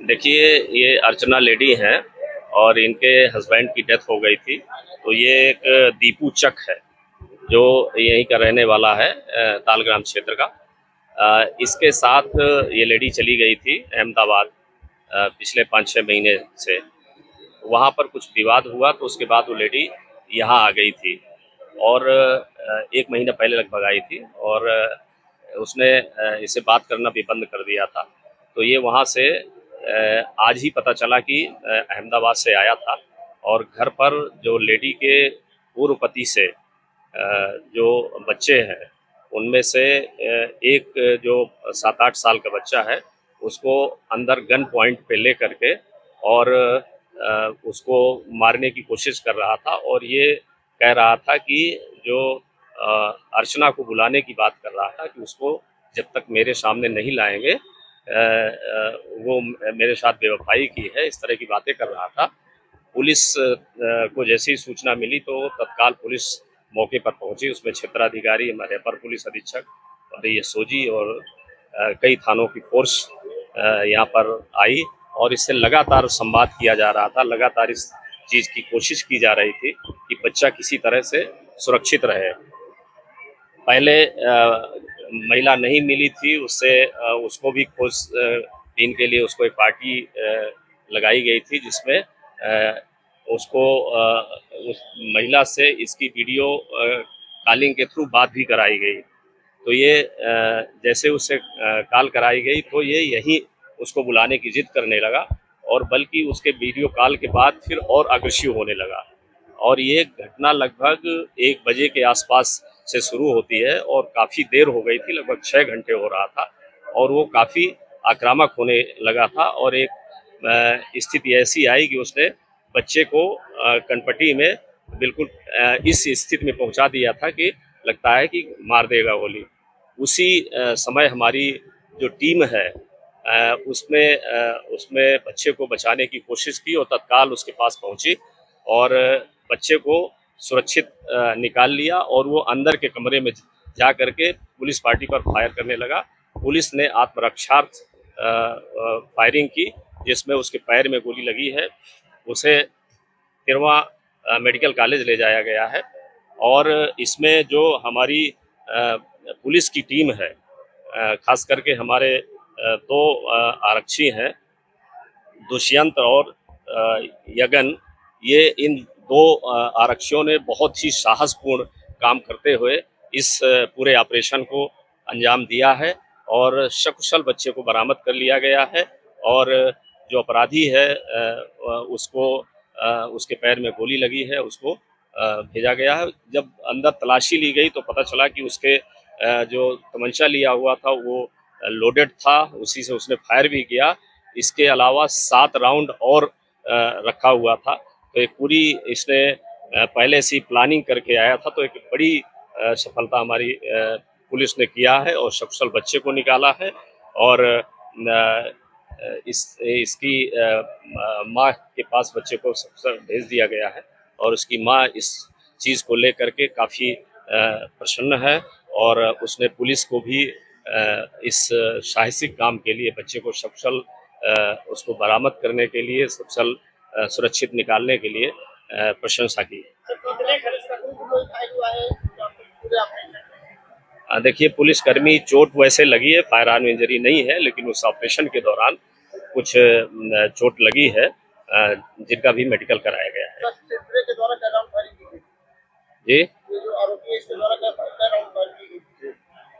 देखिए, ये अर्चना लेडी हैं और इनके हस्बैंड की डेथ हो गई थी। तो ये एक दीपू चक है जो यहीं का रहने वाला है, तालग्राम क्षेत्र का। इसके साथ ये लेडी चली गई थी अहमदाबाद पिछले 5-6 महीने से। वहाँ पर कुछ विवाद हुआ तो उसके बाद वो लेडी यहाँ आ गई थी और 1 महीना पहले लगभग आई थी और उसने इससे बात करना भी बंद कर दिया था। तो ये वहाँ से आज ही पता चला कि अहमदाबाद से आया था और घर पर जो लेडी के पूर्व पति से जो बच्चे हैं उनमें से एक जो 7-8 साल का बच्चा है उसको अंदर गन पॉइंट पे ले करके और उसको मारने की कोशिश कर रहा था और ये कह रहा था कि जो अर्चना को बुलाने की बात कर रहा था कि उसको जब तक मेरे सामने नहीं लाएंगे वो मेरे साथ बेवफाई की है, इस तरह की बातें कर रहा था। पुलिस को जैसे ही सूचना मिली तो तत्काल पुलिस मौके पर पहुंची। उसमें क्षेत्राधिकारी, हमारे अपर पुलिस अधीक्षक और ये सोजी और कई थानों की फोर्स यहाँ पर आई और इससे लगातार संवाद किया जा रहा था। लगातार इस चीज़ की कोशिश की जा रही थी कि बच्चा किसी तरह से सुरक्षित रहे। पहले महिला नहीं मिली थी, उससे उसको भी खोजबीन के लिए उसको एक पार्टी लगाई गई थी जिसमें उसको उस महिला से इसकी वीडियो कॉलिंग के थ्रू बात भी कराई गई। तो ये जैसे उससे कॉल कराई गई तो ये यहीं उसको बुलाने की जिद करने लगा और बल्कि उसके वीडियो कॉल के बाद फिर और अग्रेसिव होने लगा और ये घटना लगभग 1 बजे के आसपास से शुरू होती है और काफ़ी देर हो गई थी, लगभग 6 घंटे हो रहा था और वो काफ़ी आक्रामक होने लगा था और एक स्थिति ऐसी आई कि उसने बच्चे को कनपटी में बिल्कुल इस स्थिति में पहुंचा दिया था कि लगता है कि मार देगा गोली। उसी समय हमारी जो टीम है उसमें बच्चे को बचाने की कोशिश की और तत्काल उसके पास पहुंची और बच्चे को सुरक्षित निकाल लिया और वो अंदर के कमरे में जा करके पुलिस पार्टी पर फायर करने लगा। पुलिस ने आत्मरक्षार्थ फायरिंग की जिसमें उसके पैर में गोली लगी है। उसे तिरवा मेडिकल कॉलेज ले जाया गया है और इसमें जो हमारी पुलिस की टीम है, खास करके हमारे 2 आरक्षी हैं, दुष्यंत और यगन, ये इन 2 आरक्षियों ने बहुत ही साहसपूर्ण काम करते हुए इस पूरे ऑपरेशन को अंजाम दिया है और सकुशल बच्चे को बरामद कर लिया गया है और जो अपराधी है उसको उसके पैर में गोली लगी है, उसको भेजा गया है। जब अंदर तलाशी ली गई तो पता चला कि उसके जो तमंचा लिया हुआ था वो लोडेड था, उसी से उसने फायर भी किया। इसके अलावा 7 राउंड और रखा हुआ था। तो एक पूरी इसने पहले से ही प्लानिंग करके आया था। तो एक बड़ी सफलता हमारी पुलिस ने किया है और सकुशल बच्चे को निकाला है और इसकी माँ के पास बच्चे को सकुशल भेज दिया गया है और उसकी माँ इस चीज़ को लेकर के काफ़ी प्रसन्न है और उसने पुलिस को भी इस साहसिक काम के लिए, बच्चे को सकुशल उसको बरामद करने के लिए, सकुशल सुरक्षित निकालने के लिए प्रशंसा की। देखिए, पुलिसकर्मी चोट वैसे लगी है, फायर आर्म इंजरी नहीं है, लेकिन उस ऑपरेशन के दौरान कुछ चोट लगी है जिनका भी मेडिकल कराया गया है। जी,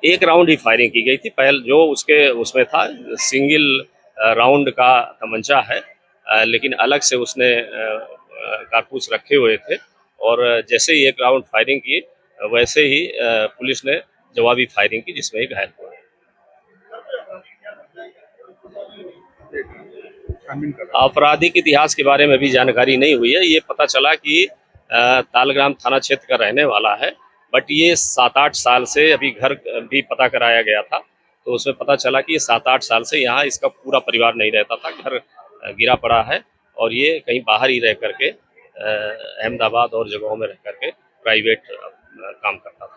1 राउंड ही फायरिंग की गई थी। पहले जो उसके उसमें था सिंगल राउंड का तमंचा है, लेकिन अलग से उसने कारतूस रखे हुए थे और जैसे ही 1 राउंड फायरिंग की वैसे ही पुलिस ने जवाबी फायरिंग की जिसमें एक घायल हुआ। आपराधिक इतिहास के बारे में भी जानकारी नहीं हुई है। ये पता चला कि तालग्राम थाना क्षेत्र का रहने वाला है, बट ये 7-8 साल से, अभी घर भी पता कराया गया था तो उसमें पता चला कि ये 7-8 साल से यहाँ इसका पूरा परिवार नहीं रहता था, घर गिरा पड़ा है और ये कहीं बाहर ही रह करके अहमदाबाद और जगहों में रह करके प्राइवेट काम करता था।